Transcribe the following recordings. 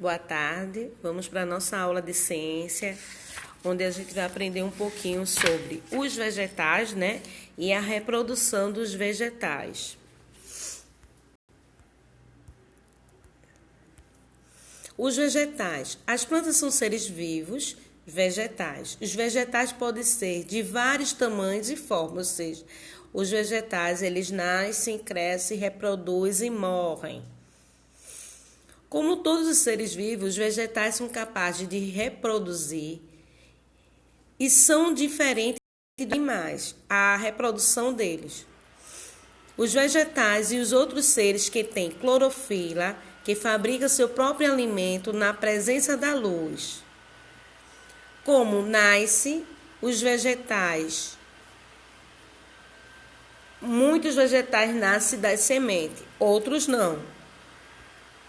Boa tarde, vamos para a nossa aula de ciência, onde a gente vai aprender um pouquinho sobre os vegetais, né? E a reprodução dos vegetais. Os vegetais. As plantas são seres vivos, vegetais. Os vegetais podem ser de vários tamanhos e formas, ou seja, os vegetais, eles nascem, crescem, reproduzem e morrem. Como todos os seres vivos, os vegetais são capazes de reproduzir e são diferentes dos animais, a reprodução deles. Os vegetais e os outros seres que têm clorofila, que fabricam seu próprio alimento na presença da luz. Como nascem os vegetais? Muitos vegetais nascem das sementes, outros não.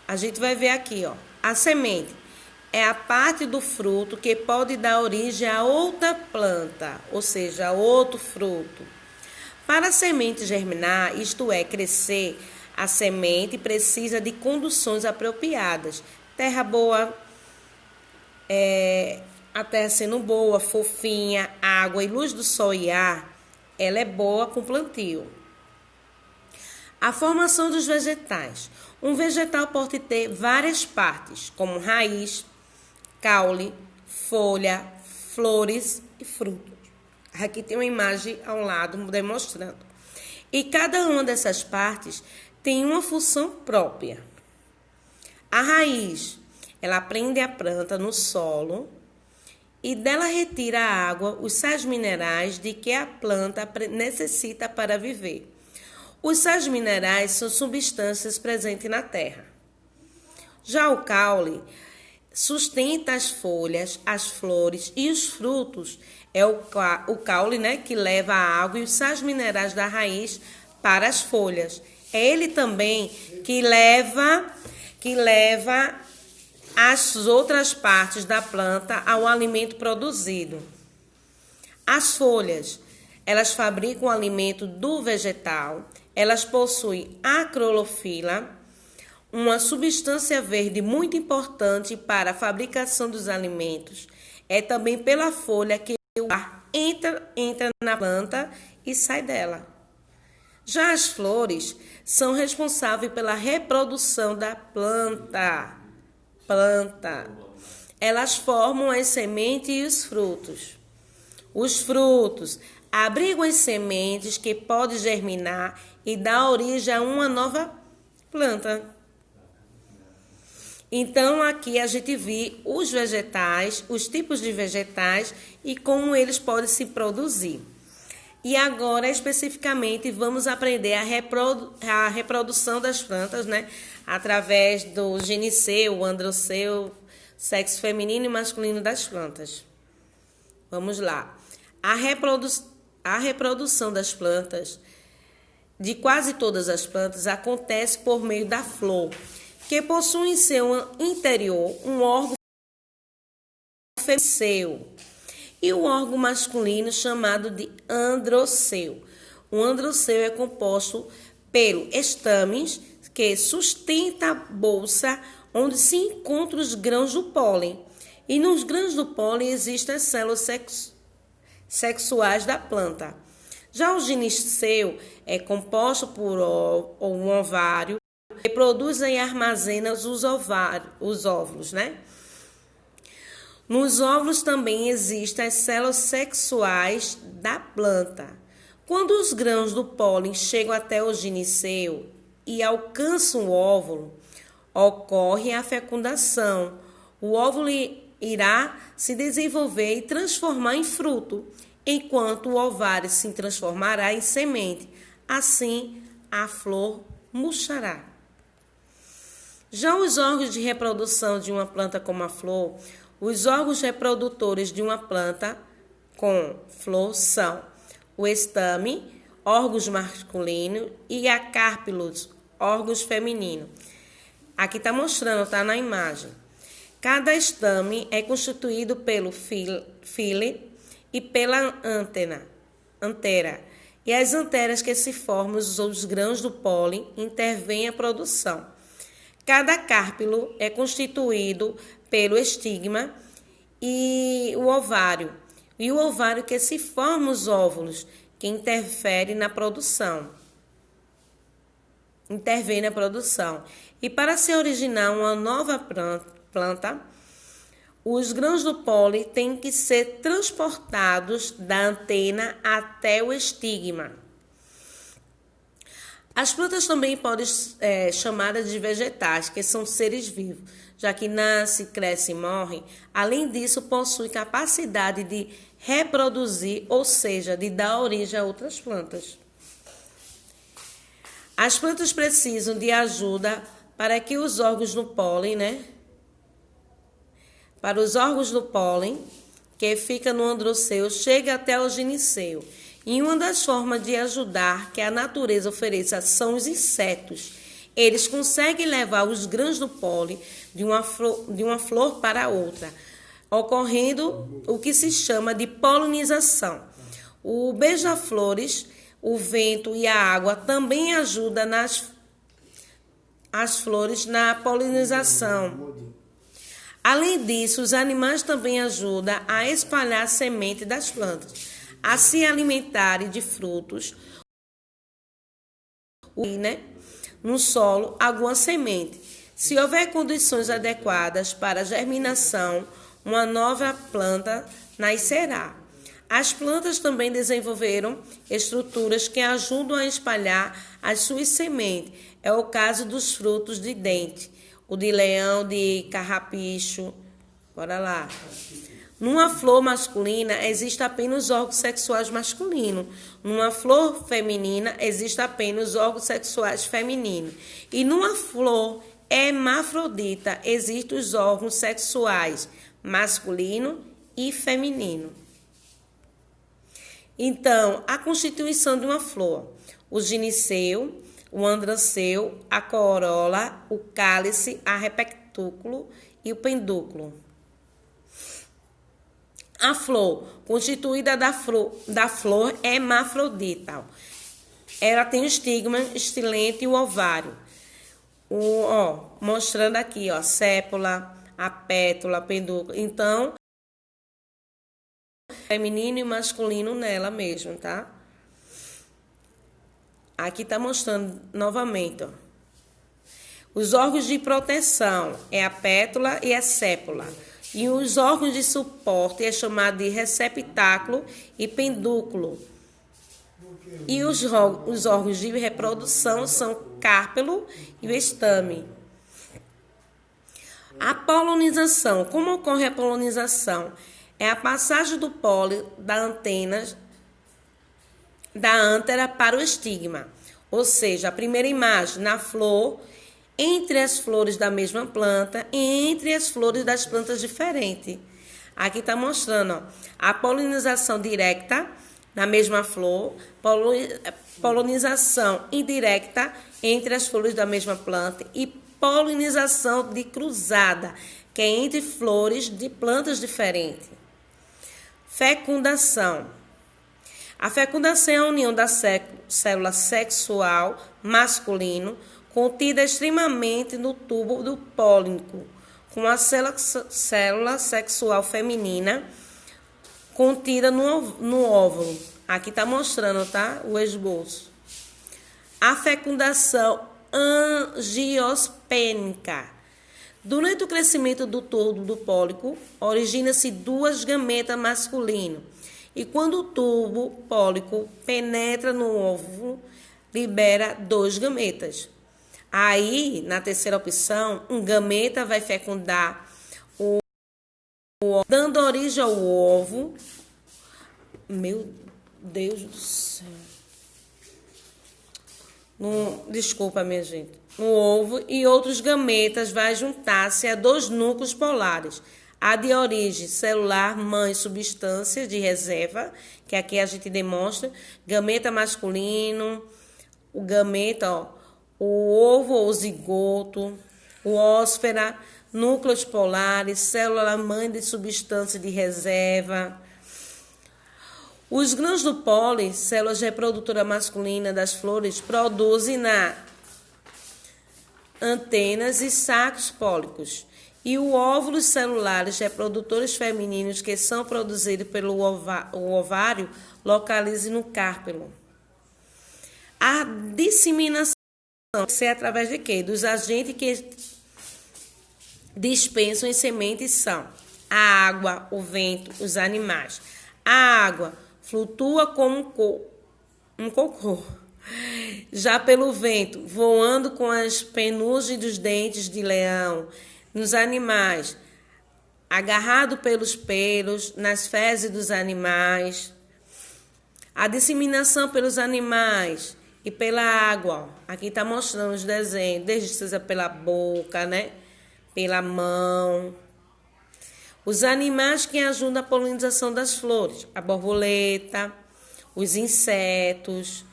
A gente vai ver aqui, ó. A semente é a parte do fruto que pode dar origem a outra planta, ou seja, a outro fruto. Para a semente germinar, isto é, crescer, a semente precisa de condições apropriadas. Terra boa, a terra sendo boa, fofinha, água e luz do sol e ar, ela é boa com plantio. A formação dos vegetais. Um vegetal pode ter várias partes, como raiz, caule, folha, flores e frutos. Aqui tem uma imagem ao lado demonstrando. E cada uma dessas partes tem uma função própria. A raiz, ela prende a planta no solo e dela retira a água, os sais minerais de que a planta necessita para viver. Os sais minerais são substâncias presentes na terra. Já o caule sustenta as folhas, as flores e os frutos. É o caule, né, que leva a água e os sais minerais da raiz para as folhas. É ele também que leva as outras partes da planta ao alimento produzido. As folhas, elas fabricam o alimento do vegetal. Elas possuem a clorofila, uma substância verde muito importante para a fabricação dos alimentos. É também pela folha que o ar entra na planta e sai dela. Já as flores são responsáveis pela reprodução da planta. Elas formam as sementes e os frutos. Os frutos abrigam as sementes que podem germinar e dar origem a uma nova planta. Então, aqui a gente vê os vegetais, os tipos de vegetais e como eles podem se produzir. E agora, especificamente, vamos aprender a reprodução das plantas, né? Através do gineceu, androceu, sexo feminino e masculino das plantas. Vamos lá. A reprodução das plantas, de quase todas as plantas, acontece por meio da flor, que possui em seu interior um órgão feminino e o órgão masculino chamado de androceu. O androceu é composto pelos estames que sustenta a bolsa onde se encontram os grãos do pólen. E nos grãos do pólen existem as células sexuais da planta. Já o gineceu é composto por um ovário que produz e armazena os óvulos, né? Nos óvulos também existem as células sexuais da planta. Quando os grãos do pólen chegam até o gineceu e alcançam o óvulo, ocorre a fecundação. O óvulo irá se desenvolver e transformar em fruto, enquanto o ovário se transformará em semente. Assim, a flor murchará. Já os órgãos de reprodução de uma planta como a flor, os órgãos reprodutores de uma planta com flor são o estame, órgãos masculinos, e a carpílulos, órgãos femininos. Aqui está mostrando, está na imagem. Cada estame é constituído pelo file e pela antera. E as anteras que se formam os grãos do pólen intervêm a produção. Cada carpelo é constituído pelo estigma e o ovário. E o ovário que se forma os óvulos, que interfere na produção. Intervém na produção. E para se originar uma nova planta, os grãos do pólen têm que ser transportados da antena até o estigma. As plantas também podem ser chamadas de vegetais, que são seres vivos, já que nascem, crescem e morrem. Além disso, possuem capacidade de reproduzir, ou seja, de dar origem a outras plantas. As plantas precisam de ajuda para que os órgãos do pólen, Para os órgãos do pólen, que fica no androceu, chegue até o gineceu. E uma das formas de ajudar que a natureza ofereça são os insetos. Eles conseguem levar os grãos do pólen de uma flor para outra, ocorrendo o que se chama de polinização. O beija-flores, o vento e a água também ajudam as flores na polinização. Além disso, os animais também ajudam a espalhar a semente das plantas, a se alimentarem de frutos, no solo, alguma semente. Se houver condições adequadas para a germinação, uma nova planta nascerá. As plantas também desenvolveram estruturas que ajudam a espalhar as suas sementes. É o caso dos frutos de dente, o de leão, de carrapicho. Bora lá. Numa flor masculina, existe apenas órgãos sexuais masculinos. Numa flor feminina, existe apenas órgãos sexuais femininos. E numa flor hermafrodita, existem os órgãos sexuais masculino e feminino. Então, a constituição de uma flor: o gineceu, o androceu, a corola, o cálice, a repetúculo e o pedúnculo. A flor, constituída da flor hermafrodita. Ela tem o estigma, estilete e o ovário. Mostrando aqui, a sépula, a pétula, pedúnculo. Então, feminino e masculino nela mesmo, tá? Aqui tá mostrando novamente, Os órgãos de proteção é a pétula e a sépula. E os órgãos de suporte é chamado de receptáculo e pedúnculo. E os órgãos de reprodução são carpelo e o estame. A polinização. Como ocorre a polinização? É a passagem do pólen da ântera para o estigma. Ou seja, a primeira imagem na flor, entre as flores da mesma planta e entre as flores das plantas diferentes. Aqui está mostrando a polinização direta na mesma flor, polinização indireta entre as flores da mesma planta e polinização de cruzada, que é entre flores de plantas diferentes. Fecundação. A fecundação é a união da célula sexual masculino contida extremamente no tubo do pólipo, com a célula sexual feminina contida no óvulo. Aqui está mostrando, tá? O esboço. A fecundação angiospênica. Durante o crescimento do tubo do pólipo, origina-se duas gametas masculinas. E quando o tubo pólipo penetra no óvulo, libera dois gametas. Aí, na terceira opção, um gameta vai fecundar o óvulo, dando origem ao ovo. Meu Deus do céu. Desculpa, minha gente. No ovo, e outros gametas vai juntar-se a dois núcleos polares. A de origem celular, mãe, substância de reserva, que aqui a gente demonstra, gameta masculino, o gameta, o ovo ou zigoto, o hósfera, núcleos polares, célula mãe de substância de reserva. Os grãos do pólen, células reprodutoras masculinas das flores, produzem antenas e sacos pólicos. E o óvulos celulares reprodutores femininos que são produzidos pelo ovário localizam no carpelo. A disseminação vai ser através de quê? Dos agentes que dispensam em sementes são a água, o vento, os animais. A água flutua como um cocô. Já pelo vento, voando com as penugens dos dentes de leão. Nos animais, agarrado pelos pelos, nas fezes dos animais. A disseminação pelos animais e pela água. Aqui está mostrando os desenhos, desde que seja pela boca, né? Pela mão. Os animais que ajudam a polinização das flores. A borboleta, os insetos,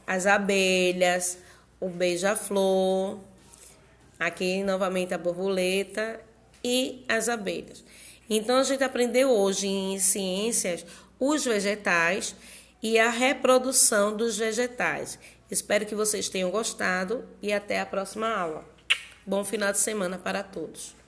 as abelhas, o beija-flor. Aqui, novamente, a borboleta e as abelhas. Então, a gente aprendeu hoje em ciências os vegetais e a reprodução dos vegetais. Espero que vocês tenham gostado e até a próxima aula. Bom final de semana para todos.